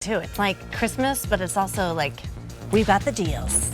too. It's like Christmas, but it's also like, we've got the deals.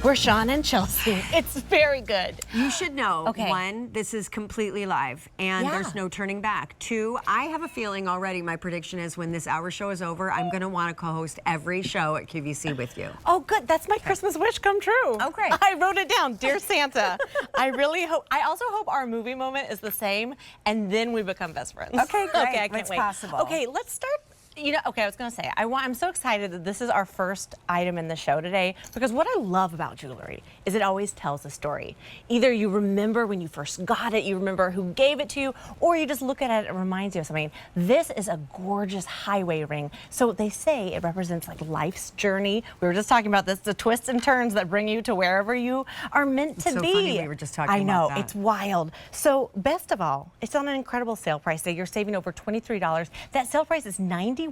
We're Sean and Chelsea. It's very good. You should know, Okay. one, this is completely live, and there's no turning back. Two, I have a feeling already, my prediction is when this hour show is over, I'm going to want to co-host every show at QVC with you. Oh, good. That's my Christmas wish come true. Oh, great. I wrote it down. Dear Santa, I really hope, I also hope our movie moment is the same, and then we become best friends. Okay, great. Okay, I can't It's wait. possible. Okay, let's start. You know, okay, I was gonna say, I'm so excited that this is our first item in the show today, because what I love about jewelry is it always tells a story. Either you remember when you first got it, you remember who gave it to you, or you just look at it and it reminds you of something. This is a gorgeous highway ring. So they say it represents like life's journey. We were just talking about this, the twists and turns that bring you to wherever you are meant to so be. funny we were just talking I know, about that. it's wild. So best of all, it's on an incredible sale price that you're saving over $23. That sale price is $91.98.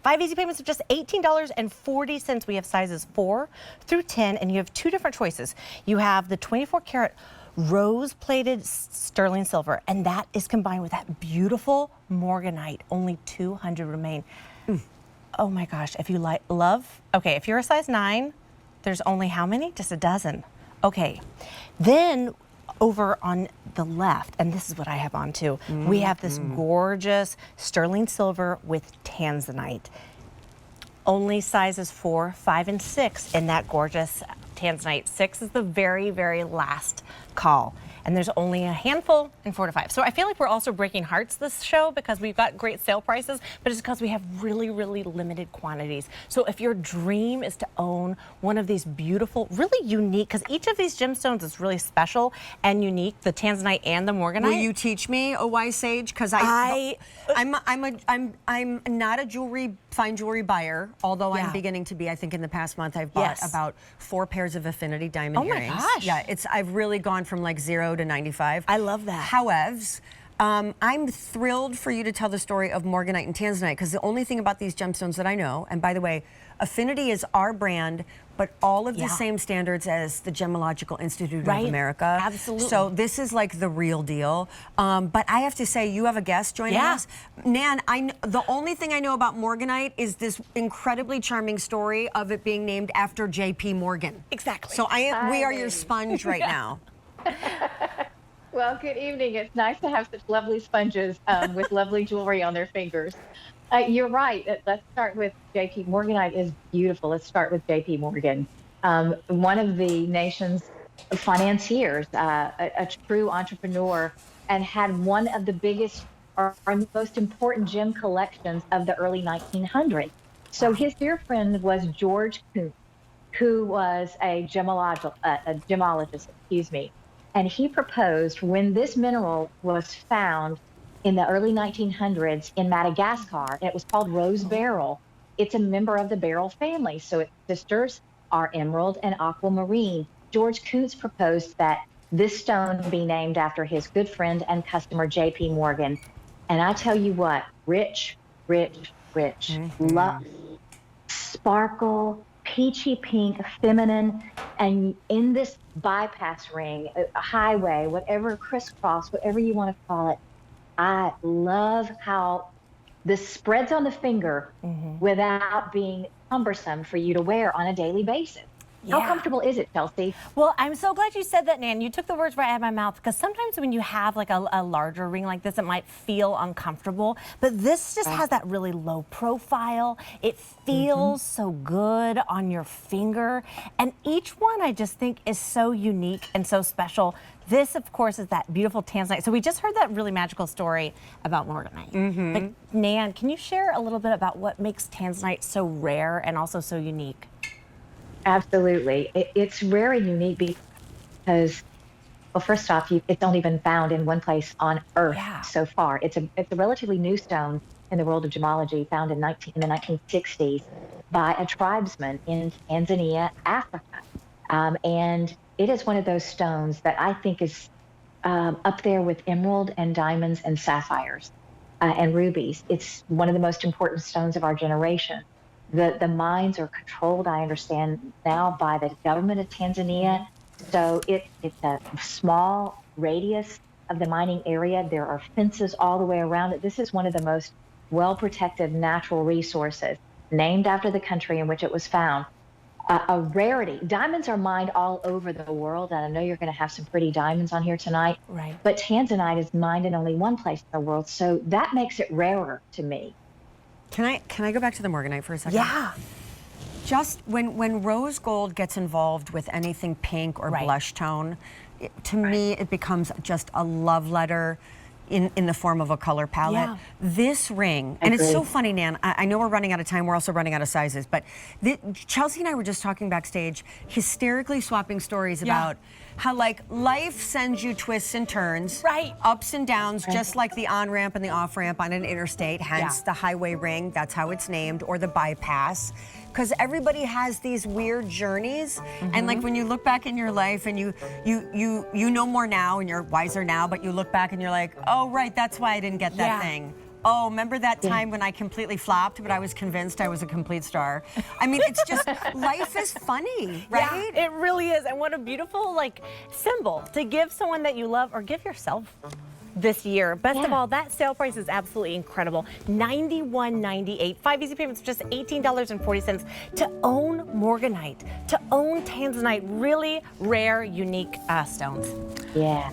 5 easy payments of just $18.40. We have sizes 4 through 10, and you have 2 different choices. You have the 24-karat rose-plated sterling silver, and that is combined with that beautiful Morganite. Only 200 remain. Oh my gosh, if you okay, if you're a size 9, there's only how many? Just a dozen. Okay, then over on the left, and this is what I have on too, we have this gorgeous sterling silver with Tanznite. Only sizes 4, 5, and 6 in that gorgeous Tanznite. 6 is the very, very last call. And there's only a handful in 4 to 5. So I feel like we're also breaking hearts this show because we've got great sale prices, but it's because we have really, really limited quantities. So if your dream is to own one of these beautiful, really unique, because each of these gemstones is really special and unique, the Tanznite and the Morganite. Will you teach me, a wise sage? Because I'm not a fine jewelry buyer, although I'm beginning to be. I think in the past month I've bought about 4 pairs of Affinity diamond earrings. Oh my gosh. Yeah, I've really gone from like 0 to 95. I love that. However, I'm thrilled for you to tell the story of Morganite and Tanznite, because the only thing about these gemstones that I know, and by the way, Affinity is our brand, but all of the same standards as the Gemological Institute of America. Absolutely. So this is like the real deal. But I have to say, you have a guest joining us. Nan, the only thing I know about Morganite is this incredibly charming story of it being named after J.P. Morgan. Exactly. So we are your sponge right now. Well, good evening. It's nice to have such lovely sponges with lovely jewelry on their fingers. You're right. Let's start with JP. Morganite is beautiful. Let's start with JP Morgan, one of the nation's financiers, a true entrepreneur, and had one of the biggest or most important gem collections of the early 1900s. So his dear friend was George Kuntz, who was a gemologist, and he proposed, when this mineral was found in the early 1900s in Madagascar, and it was called rose beryl. It's a member of the beryl family, so its sisters are emerald and aquamarine. George Kuntz proposed that this stone be named after his good friend and customer, J.P. Morgan. And I tell you what, rich, rich, rich, luxe, sparkle, peachy pink, feminine, and in this bypass ring, a highway, whatever, crisscross, whatever you want to call it, I love how this spreads on the finger without being cumbersome for you to wear on a daily basis. How comfortable is it, Chelsea? Well, I'm so glad you said that, Nan. You took the words right out of my mouth, because sometimes when you have like a larger ring like this, it might feel uncomfortable, but this just has that really low profile. It feels so good on your finger, and each one I just think is so unique and so special. This, of course, is that beautiful Tanznite. So we just heard that really magical story about Morganite. But Nan, can you share a little bit about what makes Tanznite so rare and also so unique? Absolutely. It's rare and unique because, well, first off, it's only been found in one place on Earth so far. It's a relatively new stone in the world of gemology, found in the 1960s by a tribesman in Tanzania, Africa. And it is one of those stones that I think is up there with emerald and diamonds and sapphires and rubies. It's one of the most important stones of our generation. The mines are controlled, I understand now, by the government of Tanzania. So it's a small radius of the mining area. There are fences all the way around it. This is one of the most well-protected natural resources, named after the country in which it was found. A rarity. Diamonds are mined all over the world, and I know you're going to have some pretty diamonds on here tonight. Right. But Tanzanite is mined in only one place in the world, so that makes it rarer to me. Can I go back to the Morganite for a second? Yeah. Just when rose gold gets involved with anything pink or blush tone, to me it becomes just a love letter in the form of a color palette. Yeah. This ring, and it's so funny, Nan, I know we're running out of time, we're also running out of sizes, but Chelsea and I were just talking backstage, hysterically swapping stories about how like life sends you twists and turns, ups and downs, just like the on-ramp and the off-ramp on an interstate, hence the highway ring, that's how it's named, or the bypass. Because everybody has these weird journeys, and like when you look back in your life and you know more now and you're wiser now, but you look back and you're like, oh right, that's why I didn't get that thing. Oh, remember that time when I completely flopped, but I was convinced I was a complete star? I mean, it's just, life is funny, right? Yeah, it really is. And what a beautiful like symbol to give someone that you love or give yourself this year. Best of all, that sale price is absolutely incredible. $91.98. 5 easy payments, just $18.40 to own Morganite, to own Tanznite, really rare, unique stones. Yeah.